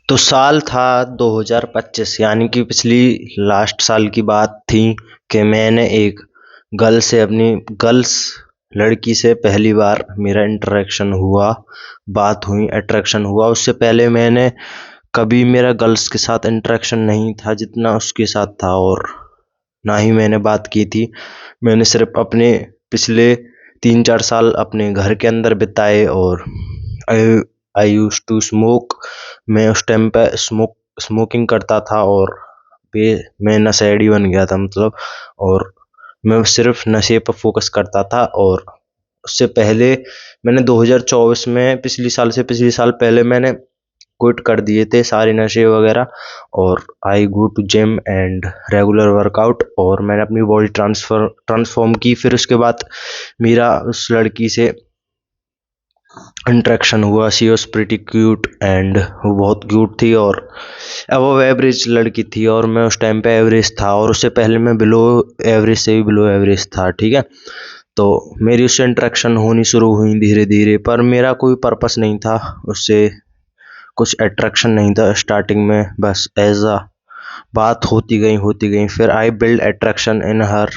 तो साल था 2025, यानी कि पिछली लास्ट साल की बात थी कि मैंने एक गर्ल्स लड़की से पहली बार मेरा इंटरेक्शन हुआ, बात हुई, अट्रैक्शन हुआ। उससे पहले मैंने कभी मेरा गर्ल्स के साथ इंटरेक्शन नहीं था जितना उसके साथ था, और ना ही मैंने बात की थी। मैंने सिर्फ अपने पिछले 3-4 साल अपने घर के अंदर बिताए, और आई यूज्ड टू स्मोक। मैं उस टाइम पे स्मोकिंग करता था, और मैं नशेड़ी बन गया था मतलब। और मैं सिर्फ नशे पर फोकस करता था। और उससे पहले मैंने 2024 में पिछले साल पहले मैंने क्विट कर दिए थे सारे नशे वगैरह, और I go to gym and regular workout, और मैंने अपनी बॉडी ट्रांसफॉर्म की। फिर उसके बाद मेरा उस लड़की से इंटरेक्शन हुआ। She was pretty cute and वो बहुत क्यूट थी, और अबव एवरेज लड़की थी, और मैं उस टाइम पे एवरेज था, और उससे पहले मैं बिलो एवरेज से भी बिलो एवरेज था, ठीक है। तो मेरी उससे इंटरेक्शन होनी शुरू हुई धीरे धीरे, पर मेरा कोई पर्पस नहीं था उससे, कुछ अट्रैक्शन नहीं था स्टार्टिंग में। बस एज अ बात होती गई, फिर आई बिल्ड अट्रैक्शन इन हर।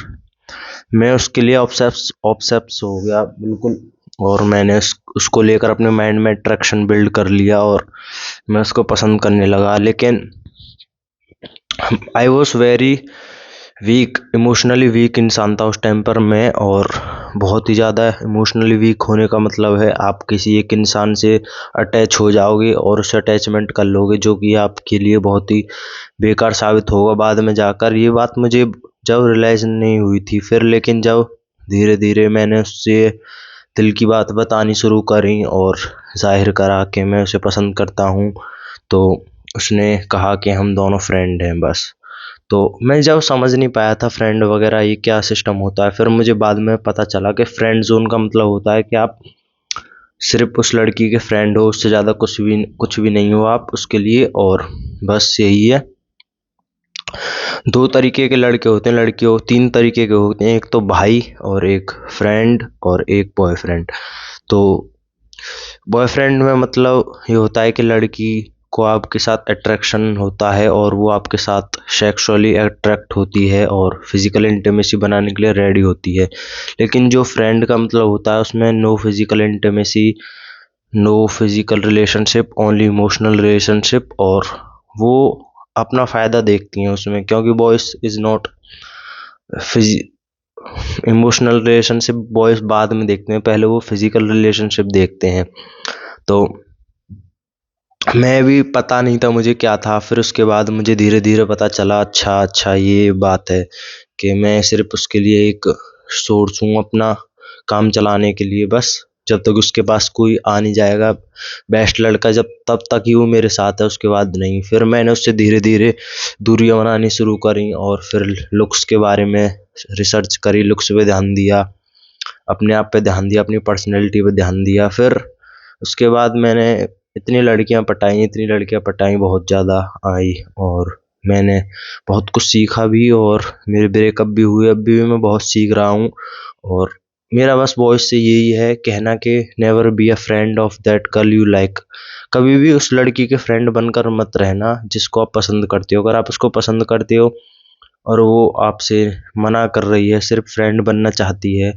मैं उसके लिए ऑब्सेस्ड हो गया बिल्कुल, और मैंने उसको लेकर अपने माइंड में अट्रैक्शन बिल्ड कर लिया, और मैं उसको पसंद करने लगा। लेकिन I was very weak, emotionally weak इंसान था उस टाइम पर मैं। और बहुत ही ज़्यादा इमोशनली वीक होने का मतलब है आप किसी एक इंसान से अटैच हो जाओगे और उससे अटैचमेंट कर लोगे, जो कि आपके लिए बहुत ही बेकार साबित होगा बाद में जाकर। ये बात मुझे जब रियलाइज नहीं हुई थी, फिर लेकिन जब धीरे धीरे मैंने उससे दिल की बात बतानी शुरू करी और जाहिर करा कि मैं उसे पसंद करता हूँ, तो उसने कहा कि हम दोनों फ्रेंड हैं बस। तो मैं जब समझ नहीं पाया था फ्रेंड वगैरह ये क्या सिस्टम होता है, फिर मुझे बाद में पता चला कि फ्रेंड जोन का मतलब होता है कि आप सिर्फ उस लड़की के फ्रेंड हो, उससे ज़्यादा कुछ भी नहीं हो आप उसके लिए, और बस यही है। 2 तरीके के लड़के होते हैं, लड़कियों 3 तरीके के होते हैं, एक तो भाई और एक फ्रेंड और एक बॉयफ्रेंड। तो बॉयफ्रेंड में मतलब ये होता है कि लड़की को आपके साथ अट्रैक्शन होता है और वो आपके साथ सेक्सुअली अट्रैक्ट होती है और फिजिकल इंटीमेसी बनाने के लिए रेडी होती है। लेकिन जो फ्रेंड का मतलब होता है उसमें no physical intimacy, no physical relationship, only emotional relationship, और वो अपना फ़ायदा देखती हैं उसमें, क्योंकि boys is not emotional relationship boys बाद में देखते हैं, पहले वो फिजिकल रिलेशनशिप देखते हैं। तो मैं भी पता नहीं था मुझे क्या था, फिर उसके बाद मुझे धीरे धीरे पता चला अच्छा ये बात है कि मैं सिर्फ उसके लिए एक सोर्स हूँ अपना काम चलाने के लिए, बस जब तक उसके पास कोई आ नहीं जाएगा बेस्ट लड़का, जब तब तक ही वो मेरे साथ है, उसके बाद नहीं। फिर मैंने उससे धीरे धीरे दूरियां बनानी शुरू करी, और फिर लुक्स के बारे में रिसर्च करी, लुक्स पे ध्यान दिया, अपने आप पे ध्यान दिया, अपनी पर्सनैलिटी पे ध्यान दिया। फिर उसके बाद मैंने इतनी लड़कियां पटाई बहुत ज़्यादा आई, और मैंने बहुत कुछ सीखा भी, और मेरे ब्रेकअप भी हुए। अभी भी मैं बहुत सीख रहा हूँ, और मेरा बस बॉयज से यही है कहना कि never be a friend of that girl you like. कभी भी उस लड़की के फ्रेंड बनकर मत रहना जिसको आप पसंद करते हो। अगर आप उसको पसंद करते हो और वो आपसे मना कर रही है, सिर्फ फ्रेंड बनना चाहती है,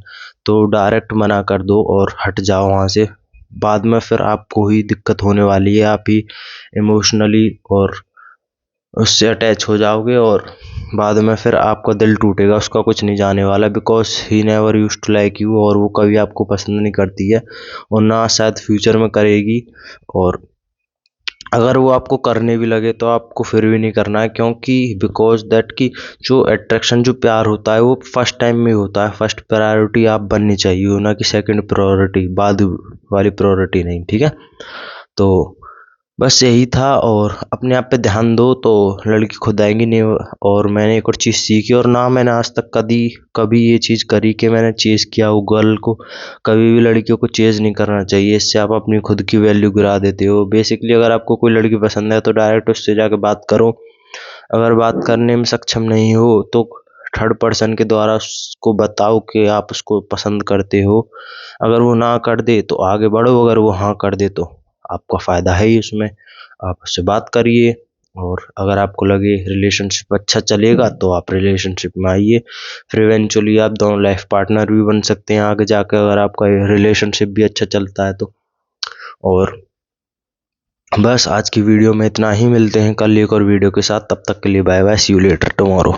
तो डायरेक्ट मना कर दो और हट जाओ वहाँ से। बाद में फिर आपको ही दिक्कत होने वाली है, आप ही इमोशनली और उससे अटैच हो जाओगे, और बाद में फिर आपका दिल टूटेगा, उसका कुछ नहीं जाने वाला, because he never used to like you, और वो कभी आपको पसंद नहीं करती है और ना शायद फ्यूचर में करेगी। और अगर वो आपको करने भी लगे तो आपको फिर भी नहीं करना है, क्योंकि बिकॉज दैट की जो अट्रैक्शन, जो प्यार होता है वो फर्स्ट टाइम में होता है। फर्स्ट प्रायोरिटी आप बननी चाहिए हो, ना कि सेकंड प्रायोरिटी, बाद वाली प्रायोरिटी नहीं, ठीक है। तो बस यही था, और अपने आप पे ध्यान दो तो लड़की खुद आएंगी नहीं। और मैंने एक और चीज़ सीखी, और ना मैंने आज तक कभी ये चीज़ करी कि मैंने चेज़ किया हो गर्ल को। कभी भी लड़कियों को चेज़ नहीं करना चाहिए, इससे आप अपनी खुद की वैल्यू गिरा देते हो। बेसिकली अगर आपको कोई लड़की पसंद है तो डायरेक्ट उससे जाके बात करो। अगर बात करने में सक्षम नहीं हो तो थर्ड पर्सन के द्वारा उसको बताओ कि आप उसको पसंद करते हो। अगर वो ना कर दे तो आगे बढ़ो, अगर वो हाँ कर दे तो आपका फ़ायदा है ही उसमें। आप उससे बात करिए। और अगर आपको लगे रिलेशनशिप अच्छा चलेगा तो आप रिलेशनशिप में आइए, फिर इवेंचुअली आप दोनों लाइफ पार्टनर भी बन सकते हैं आगे जाकर, अगर आपका रिलेशनशिप भी अच्छा चलता है तो। और बस आज की वीडियो में इतना ही, मिलते हैं कल एक और वीडियो के साथ, तब तक के लिए bye bye, see you later tomorrow.